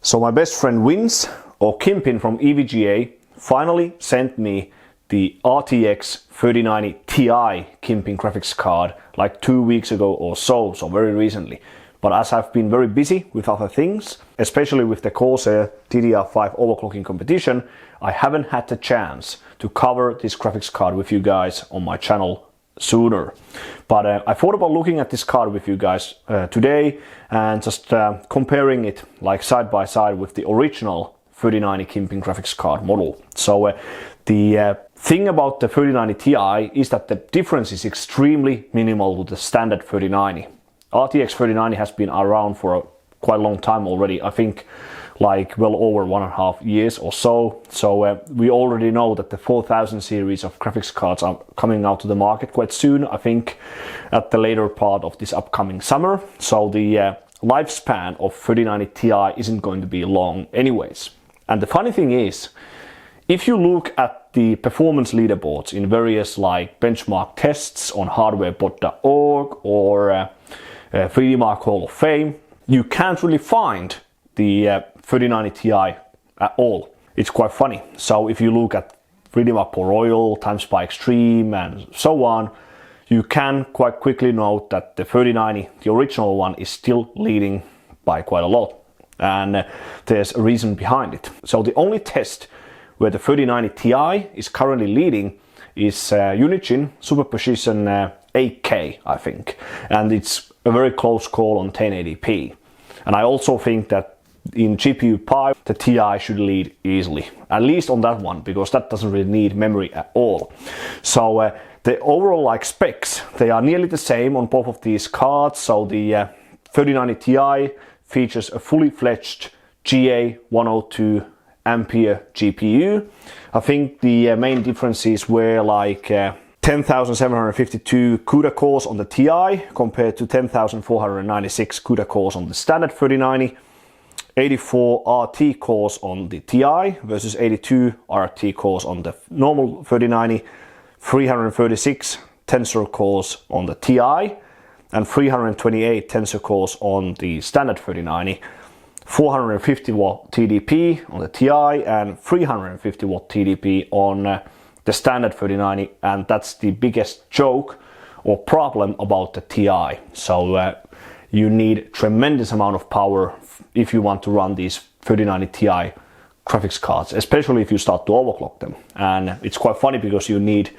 So my best friend Vince, or Kingpin from EVGA, finally sent me the RTX 3090 Ti Kingpin graphics card like 2 weeks ago or so very recently. But as I've been very busy with other things, especially with the Corsair DDR5 overclocking competition, I haven't had the chance to cover this graphics card with you guys on my channel sooner. But I thought about looking at this card with you guys today and just comparing it like side by side with the original 3090 Kingpin graphics card model. So the thing about the 3090 Ti is that the difference is extremely minimal with the standard 3090. RTX 3090 has been around for a quite a long time already, I think like well over 1.5 years or so. So we already know that the 4000 series of graphics cards are coming out to the market quite soon, I think at the later part of this upcoming summer. So the lifespan of 3090 Ti isn't going to be long anyways. And the funny thing is, if you look at the performance leaderboards in various like benchmark tests on hardwarebot.org or 3DMark Hall of Fame, you can't really find the 3090 Ti at all. It's quite funny. So if you look at 3DMark Pro Royal, TimeSpy Extreme and so on, you can quite quickly note that the 3090, the original one, is still leading by quite a lot. And there's a reason behind it. So the only test where the 3090 Ti is currently leading is Unigine Super Precision 8K, I think. And it's a very close call on 1080p. And I also think that in GPU Pi, the Ti should lead easily, at least on that one, because that doesn't really need memory at all. So the overall like specs, they are nearly the same on both of these cards. So the 3090 Ti features a fully fledged GA102 Ampere GPU. I think the main differences were like 10,752 CUDA cores on the Ti compared to 10,496 CUDA cores on the standard 3090, 84 RT cores on the Ti versus 82 RT cores on the normal 3090, 336 tensor cores on the Ti and 328 tensor cores on the standard 3090, 450 watt TDP on the Ti and 350 watt TDP on the standard 3090, and that's the biggest joke or problem about the Ti. So you need tremendous amount of power if you want to run these 3090 Ti graphics cards, especially if you start to overclock them. And it's quite funny because you need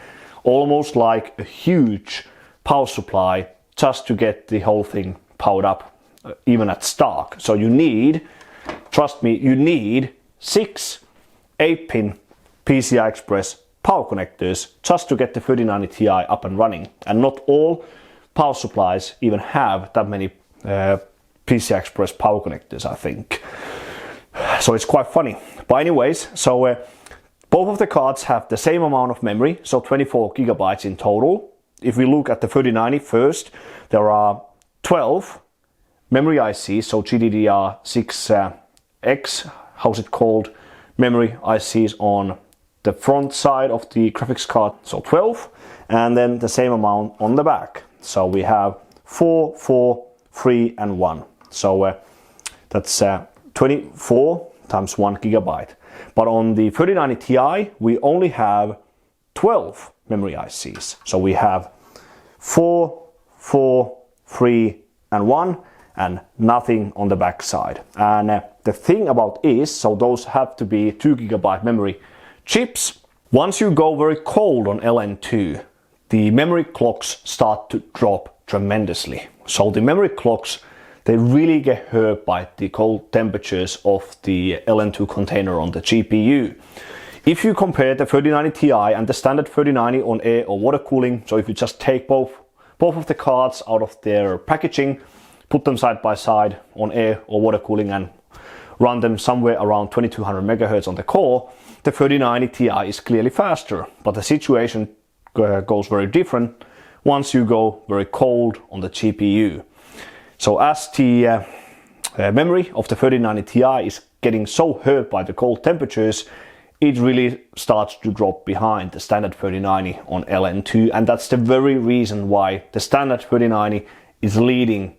almost like a huge power supply just to get the whole thing powered up, even at start. So you need, trust me, you need 6 8-pin PCI Express power connectors just to get the 3090 Ti up and running. And not all power supplies even have that many PCI Express power connectors, I think. So it's quite funny. But anyways, so both of the cards have the same amount of memory, so 24 gigabytes in total. If we look at the 3090 first, there are 12 memory ICs, so GDDR6X, how's it called, memory ICs on the front side of the graphics card, so 12, and then the same amount on the back. So we have 4, 4, 3 and 1. So that's 24 times 1 gigabyte. But on the 3090 Ti, we only have 12 memory ICs. So we have 4, 4, 3 and 1 and nothing on the back side. And the thing about is, so those have to be 2 gigabyte memory chips. Once you go very cold on LN2, the memory clocks start to drop tremendously. So the memory clocks, they really get hurt by the cold temperatures of the LN2 container on the GPU. If you compare the 3090 Ti and the standard 3090 on air or water cooling, so if you just take both of the cards out of their packaging, put them side by side on air or water cooling and run them somewhere around 2200 megahertz on the core, the 3090 Ti is clearly faster. But the situation goes very different once you go very cold on the GPU. So as the memory of the 3090 Ti is getting so hurt by the cold temperatures, it really starts to drop behind the standard 3090 on LN2, and that's the very reason why the standard 3090 is leading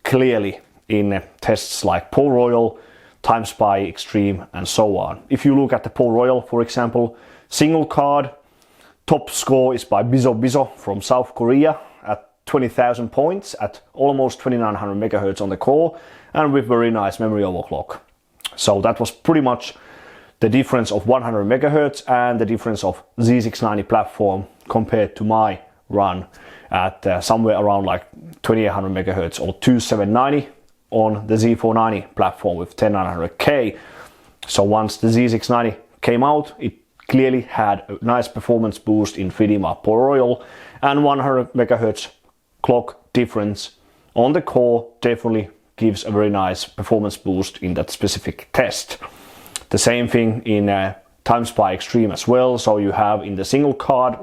clearly in tests like Pro Royal, times by extreme and so on. If you look at the Pole Royal, for example, single card, top score is by Bizo from South Korea at 20,000 points at almost 2900 MHz on the core and with very nice memory overclock. So that was pretty much the difference of 100 MHz and the difference of Z690 platform compared to my run at somewhere around like 2800 MHz or 2790 on the Z490 platform with 10900K. So once the Z690 came out, it clearly had a nice performance boost in 3D Mark Pole Royal, and 100 MHz clock difference on the core definitely gives a very nice performance boost in that specific test. The same thing in times by extreme as well. So you have in the single card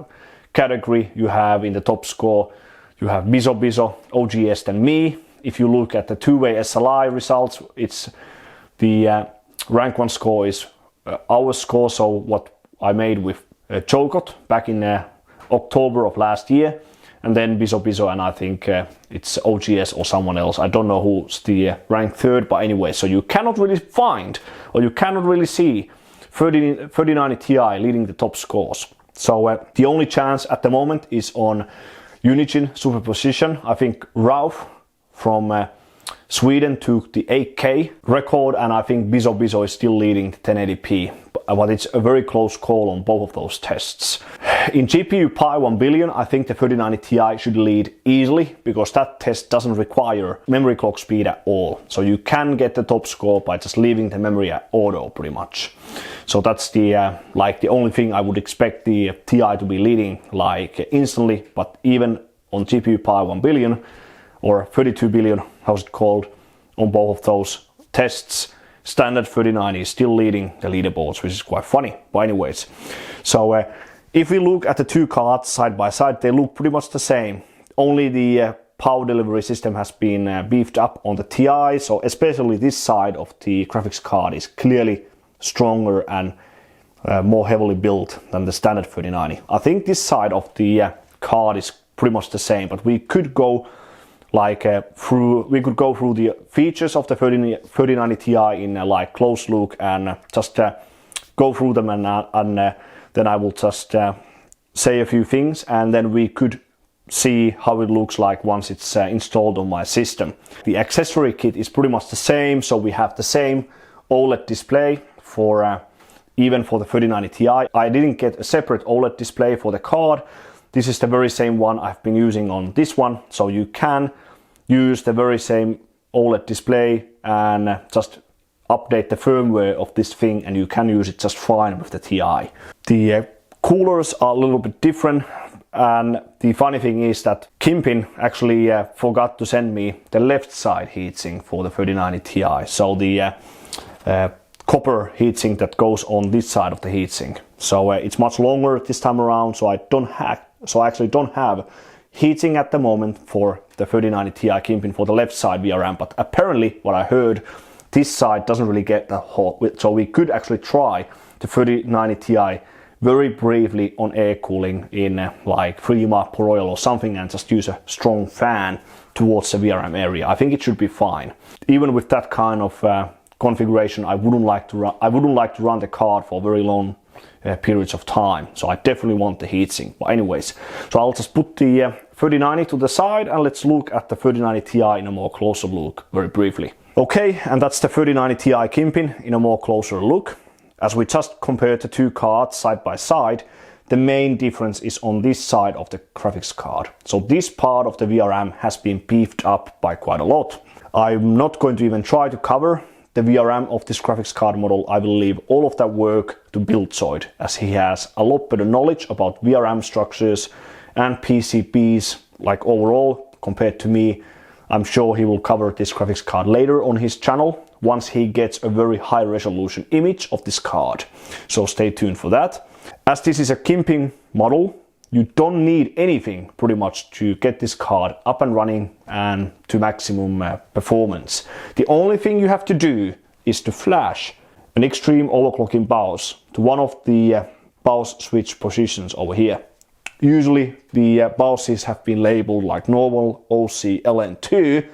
category, you have in the top score, you have Bizo, OGS and me. If you look at the two-way SLI results, it's the rank 1 score is our score, so what I made with Jokot back in October of last year, and then Bizo, and I think it's OGS or someone else. I don't know who's the rank 3rd, but anyway, so you cannot really find, or you cannot really see 3090 Ti leading the top scores. So the only chance at the moment is on Unigine superposition. I think Ralph from Sweden took the 8K record, and I think Bizo is still leading the 1080p, but it's a very close call on both of those tests. In GPU Pi 1 billion, I think the 3090 Ti should lead easily because that test doesn't require memory clock speed at all. So you can get the top score by just leaving the memory at auto pretty much. So that's the like the only thing I would expect the Ti to be leading like instantly, but even on GPU Pi 1 billion or 32 billion, how's it called, on both of those tests, standard 3090 is still leading the leaderboards, which is quite funny. But anyways, so if we look at the two cards side by side, they look pretty much the same. Only the power delivery system has been beefed up on the Ti, so especially this side of the graphics card is clearly stronger and more heavily built than the standard 3090. I think this side of the card is pretty much the same, but we could go like through the features of the 3090 Ti in like close look and just go through them, and then I will just say a few things, and then we could see how it looks like once it's installed on my system. The accessory kit is pretty much the same, so we have the same OLED display for even for the 3090 Ti. I didn't get a separate OLED display for the card. This is the very same one I've been using on this one, so you can use the very same OLED display and just update the firmware of this thing, and you can use it just fine with the Ti. The coolers are a little bit different, and the funny thing is that KINGPIN actually forgot to send me the left side heatsink for the 3090 Ti, so the copper heatsink that goes on this side of the heatsink. So it's much longer this time around, so I actually don't have heatsink at the moment for the 3090 Ti KINGPIN for the left side VRM, but apparently what I heard, this side doesn't really get that hot, so we could actually try the 3090 Ti very briefly on air cooling in like 3D Mark Pole Royal or something, and just use a strong fan towards the VRM area. I think it should be fine. Even with that kind of configuration, I wouldn't like to run the card for very long periods of time, so I definitely want the heatsink. But anyways, so I'll just put the 3090 to the side, and let's look at the 3090 Ti in a more closer look very briefly. Okay, and that's the 3090 Ti KINGPIN in a more closer look. As we just compared the two cards side by side, the main difference is on this side of the graphics card. So this part of the VRM has been beefed up by quite a lot. I'm not going to even try to cover the VRM of this graphics card model. I will leave all of that work to Buildzoid, as he has a lot better knowledge about VRM structures and PCBs like overall compared to me. I'm sure he will cover this graphics card later on his channel once he gets a very high resolution image of this card. So stay tuned for that. As this is a KINGPIN model, you don't need anything pretty much to get this card up and running and to maximum performance. The only thing you have to do is to flash an extreme overclocking BIOS to one of the BIOS switch positions over here. Usually the BIOSes have been labeled like normal, OC, LN2,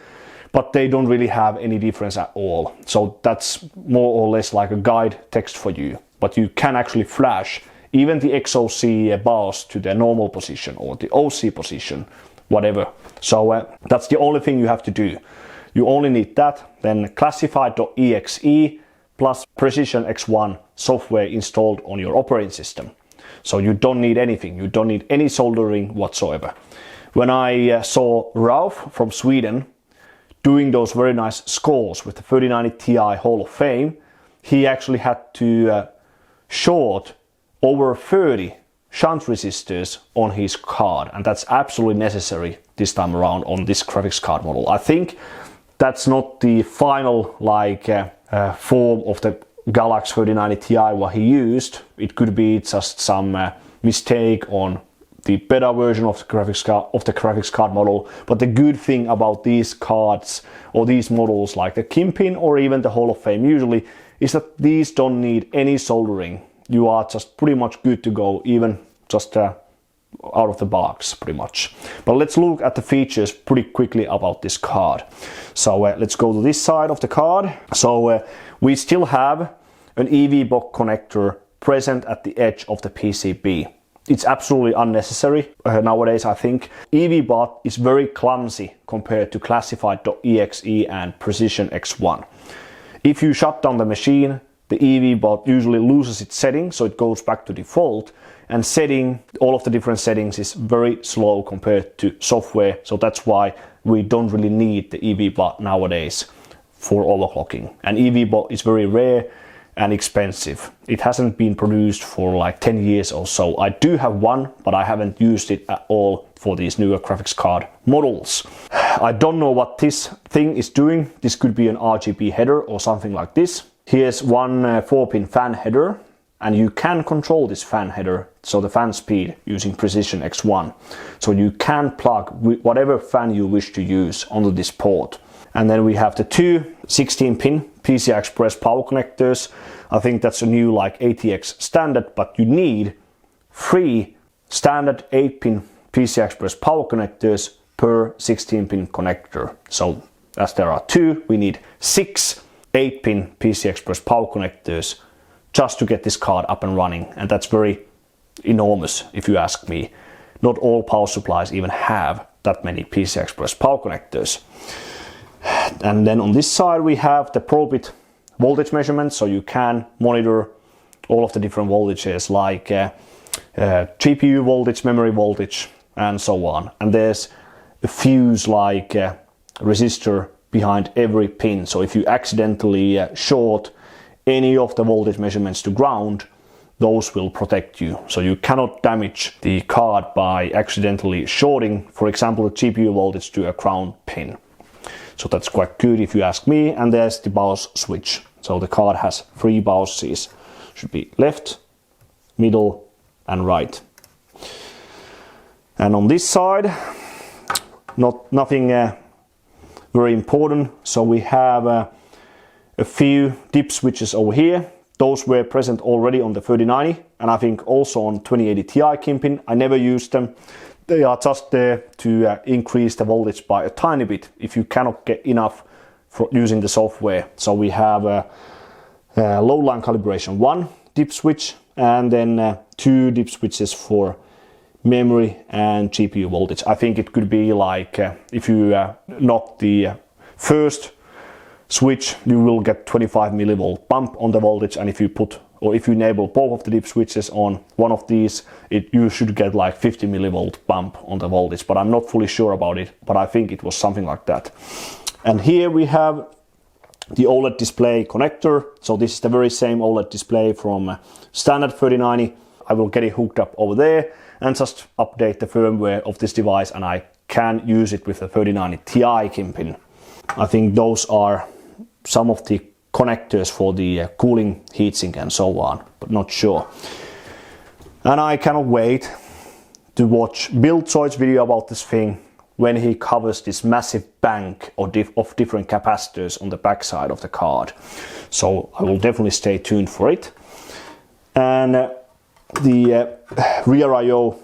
but they don't really have any difference at all. So that's more or less like a guide text for you. But you can actually flash even the XOC bars to their normal position or the OC position, whatever. So that's the only thing you have to do. You only need that, then classified.exe plus Precision X1 software installed on your operating system. So you don't need anything, you don't need any soldering whatsoever. When I saw Ralph from Sweden doing those very nice scores with the 3090 Ti Hall of Fame, he actually had to short over 30 shunt resistors on his card, and that's absolutely necessary this time around on this graphics card model. I think that's not the final form of the Galaxy 3090 Ti what he used. It could be just some mistake on the beta version of the graphics card model. But the good thing about these cards or these models like the Kingpin or even the Hall of Fame usually is that these don't need any soldering. You are just pretty much good to go, even just out of the box pretty much. But let's look at the features pretty quickly about this card. So let's go to this side of the card. So we still have an EVGA connector present at the edge of the PCB. It's absolutely unnecessary nowadays, I think. EVGA is very clumsy compared to classified.exe and Precision X1. If you shut down the machine, the EVGA usually loses its setting, so it goes back to default, and setting all of the different settings is very slow compared to software, so that's why we don't really need the EVGA nowadays for overclocking. And EVGA is very rare and expensive. It hasn't been produced for like 10 years or so. I do have one, but I haven't used it at all for these newer graphics card models. I don't know what this thing is doing. This could be an RGB header or something like this. Here's one 4-pin fan header, and you can control this fan header, so the fan speed, using Precision X1. So you can plug whatever fan you wish to use onto this port. And then we have the two 16-pin PCI Express power connectors. I think that's a new like ATX standard, but you need 3 standard 8-pin PCI Express power connectors per 16-pin connector. So as there are 2, we need 6 8-pin PCI Express power connectors just to get this card up and running, and that's very enormous if you ask me. Not all power supplies even have that many PCI Express power connectors. And then on this side we have the Pro-bit voltage measurement, so you can monitor all of the different voltages like GPU voltage, memory voltage, and so on. And there's a fuse like resistor behind every pin, so if you accidentally short any of the voltage measurements to ground, those will protect you. So you cannot damage the card by accidentally shorting, for example, the GPU voltage to a ground pin. So that's quite good if you ask me. And there's the BIOS switch. So the card has 3 BIOSes. Should be left, middle and right. And on this side, nothing very important. So we have a few dip switches over here. Those were present already on the 3090 and I think also on 2080 Ti Kingpin. I never used them. They are just there to increase the voltage by a tiny bit if you cannot get enough for using the software. So we have a low line calibration 1 dip switch and then 2 dip switches for memory and GPU voltage. I think it could be like if you knock the first switch, you will get 25 millivolt bump on the voltage, and if you enable both of the dip switches on one of these, you should get like 50 millivolt bump on the voltage, but I'm not fully sure about it, but I think it was something like that. And here we have the OLED display connector. So this is the very same OLED display from standard 3090. I will get it hooked up over there and just update the firmware of this device, and I can use it with the 3090 Ti Kingpin. I think those are some of the connectors for the cooling heatsink and so on, but not sure. And I cannot wait to watch Bill Zoid's video about this thing when he covers this massive bank of different capacitors on the backside of the card. So I will definitely stay tuned for it. And the rear I/O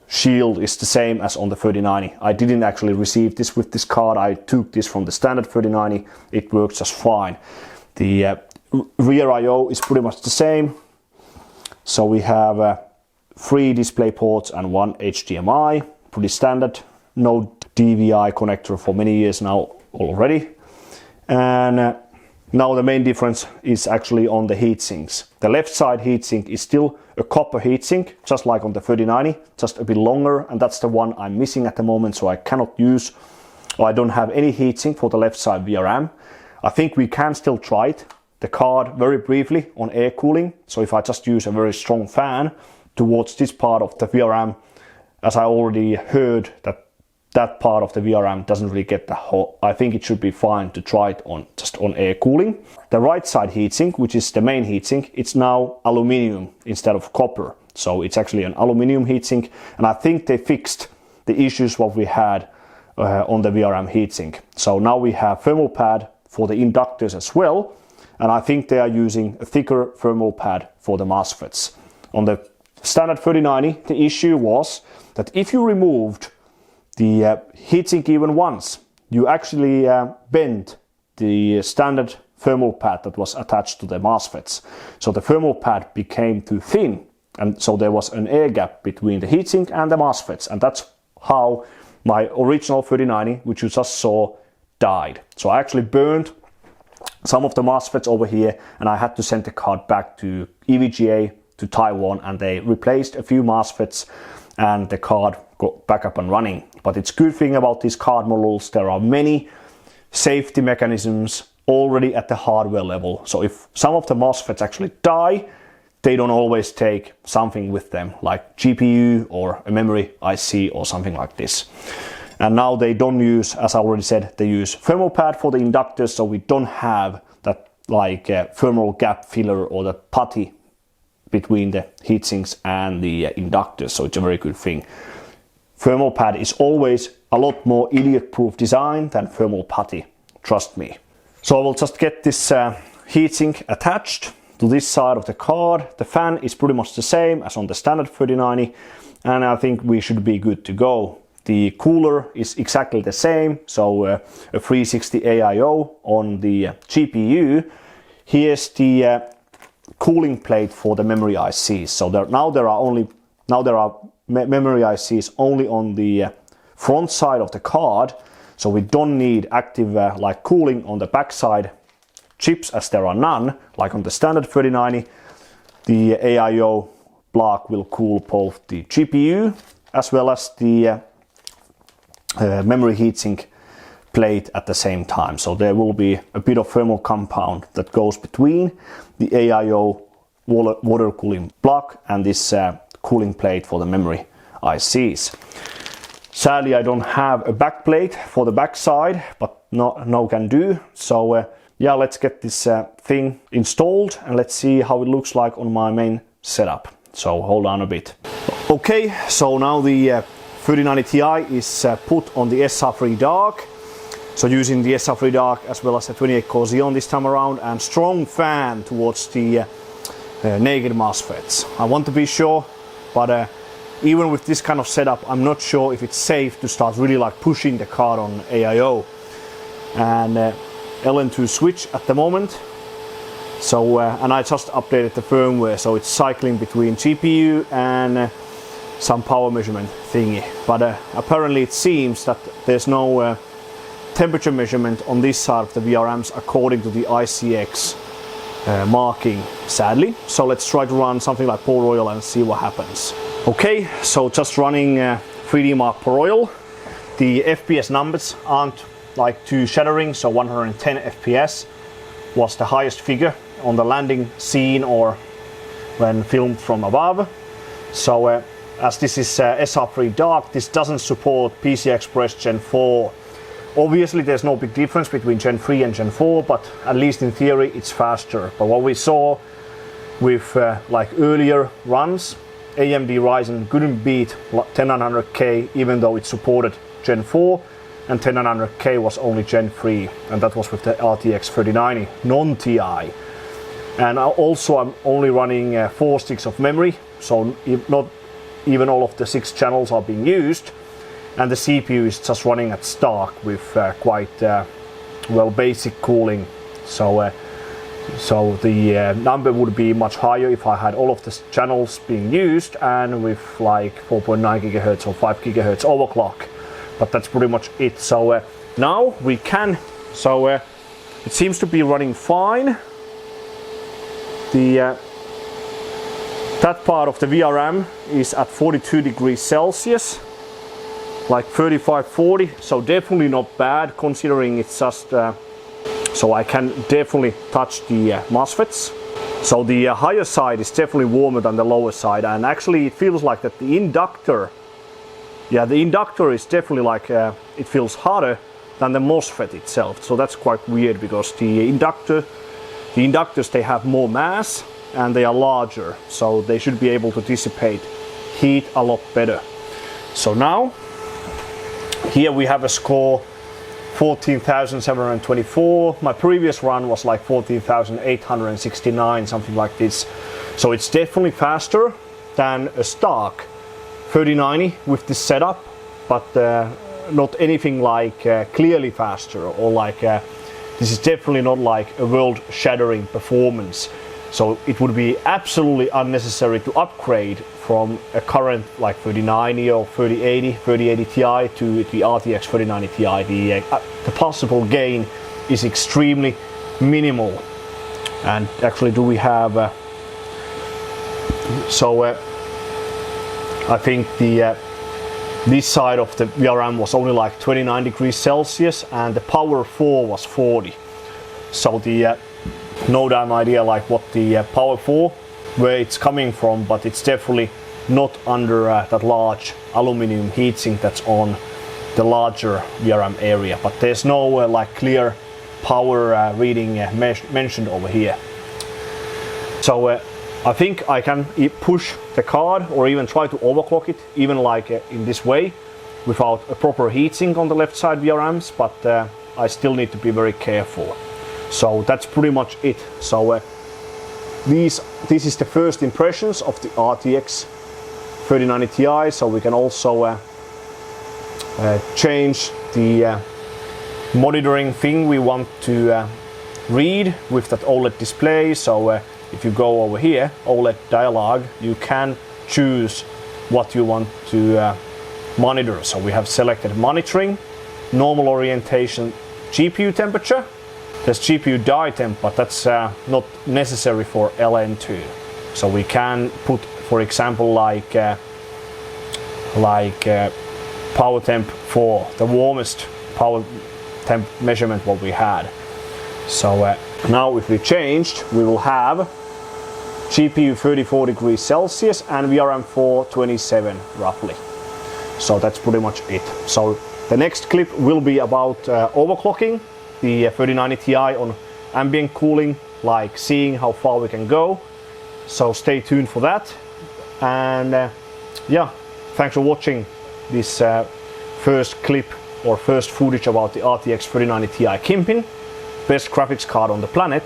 shield is the same as on the 3090. I didn't actually receive this with this card. I took this from the standard 3090. It works just fine. The rear I/O is pretty much the same. So we have 3 display ports and 1 HDMI. Pretty standard. No DVI connector for many years now already. And now the main difference is actually on the heatsinks. The left side heatsink is still a copper heatsink, just like on the 3090, just a bit longer, and that's the one I'm missing at the moment, so I cannot use, or I don't have any heatsink for the left side VRM. I think we can still try it, the card, very briefly on air cooling. So if I just use a very strong fan towards this part of the VRM, as I already heard that part of the VRM doesn't really get the hot. I think it should be fine to try it on just on air cooling. The right side heatsink, which is the main heatsink, it's now aluminium instead of copper. So it's actually an aluminium heatsink, and I think they fixed the issues what we had on the VRM heatsink. So now we have thermal pad for the inductors as well, and I think they are using a thicker thermal pad for the MOSFETs. On the standard 3090, the issue was that if you removed the heatsink even once, you actually bent the standard thermal pad that was attached to the MOSFETs. So the thermal pad became too thin, and so there was an air gap between the heatsink and the MOSFETs, and that's how my original 3090, which you just saw, died. So I actually burned some of the MOSFETs over here, and I had to send the card back to EVGA to Taiwan, and they replaced a few MOSFETs, and the card got back up and running. But it's good thing about these card models, there are many safety mechanisms already at the hardware level. So if some of the MOSFETs actually die, they don't always take something with them, like GPU or a memory IC or something like this. And now they don't use, as I already said, they use thermal pad for the inductors, so we don't have that like thermal gap filler or the putty between the heatsinks and the inductors, so it's a very good thing. Thermal pad is always a lot more idiot-proof design than thermal putty, trust me. So I will just get this heatsink attached to this side of the card. The fan is pretty much the same as on the standard 3090, and I think we should be good to go. The cooler is exactly the same, so a 360 AIO on the GPU. Here's the cooling plate for the memory ICs. So now there are memory ICs only on the front side of the card, so we don't need active like cooling on the back side chips, as there are none like on the standard 3090. The AIO block will cool both the GPU as well as the memory heatsink plate at the same time, so there will be a bit of thermal compound that goes between the AIO water cooling block and this cooling plate for the memory ICs. Sadly, I don't have a back plate for the back side, but no can do. So yeah, let's get this thing installed and let's see how it looks like on my main setup. So hold on a bit. Okay, so now the 3090 Ti is put on the SR3 Dark. So using the SR3 Dark as well as the 28 core Xeon this time around, and strong fan towards the naked MOSFETs. I want to be sure, but even with this kind of setup, I'm not sure if it's safe to start really like pushing the card on AIO. And LN2 switch at the moment. So and I just updated the firmware, so it's cycling between GPU and some power measurement thingy. But apparently it seems that there's no temperature measurement on this side of the VRMs according to the ICX marking, sadly. So let's try to run something like Port Royal and see what happens. Okay, so just running 3D Mark Port Royal. The FPS numbers aren't like too shattering, so 110 FPS was the highest figure on the landing scene or when filmed from above. So as this is SR3 Dark, this doesn't support PCI Express Gen 4. Obviously there's no big difference between Gen 3 and Gen 4, but at least in theory it's faster. But what we saw with like earlier runs, AMD Ryzen couldn't beat 10900K even though it supported Gen 4, and 10900K was only Gen 3, and that was with the RTX 3090 non-TI. And also I'm only running 4 sticks of memory, so not even all of the 6 channels are being used, and the CPU is just running at stock with quite well basic cooling. So the number would be much higher if I had all of the channels being used and with like 4.9 GHz or 5 GHz overclock. But that's pretty much it. So now we can. So it seems to be running fine. The that part of the VRM is at 42 degrees Celsius, like 35-40. So definitely not bad considering it's just. So I can definitely touch the MOSFETs. So the higher side is definitely warmer than the lower side, and actually it feels like that the inductor, the inductor is definitely like it feels hotter than the MOSFET itself. So that's quite weird because the inductors, they have more mass and they are larger, so they should be able to dissipate heat a lot better. So now here we have a score 14,724. My previous run was like 14,869, something like this. So it's definitely faster than a stock 3090 with this setup, but not anything like clearly faster, or like this is definitely not like a world-shattering performance. So it would be absolutely unnecessary to upgrade from a current like 3090 or 3080 Ti to the RTX 3090 Ti. The possible gain is extremely minimal. And actually, do we have? I think the this side of the VRM was only like 29 degrees Celsius, and the power 4 was 40. So the no damn idea like what the power 4 where it's coming from, but it's definitely not under that large aluminum heatsink that's on the larger VRM area. But there's no like clear power reading mentioned over here. So I think I can push the card or even try to overclock it, even like in this way, without a proper heatsink on the left side VRMs, but I still need to be very careful. So that's pretty much it. So this is the first impressions of the RTX 3090 Ti. So we can also change the monitoring thing we want to read with that OLED display. So if you go over here, OLED dialog, you can choose what you want to monitor. So we have selected monitoring, normal orientation, GPU temperature. There's GPU die temp, but that's not necessary for LN2. So we can put, for example, like power temp for the warmest power temp measurement what we had. So now if we changed, we will have GPU 34 degrees Celsius and VRM 427 roughly. So that's pretty much it. So the next clip will be about overclocking the 3090 Ti on ambient cooling, like seeing how far we can go. So stay tuned for that. And yeah, thanks for watching this first clip or first footage about the RTX 3090 Ti KINGPIN, best graphics card on the planet.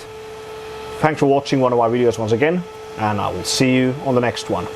Thanks for watching one of my videos once again, and I will see you on the next one.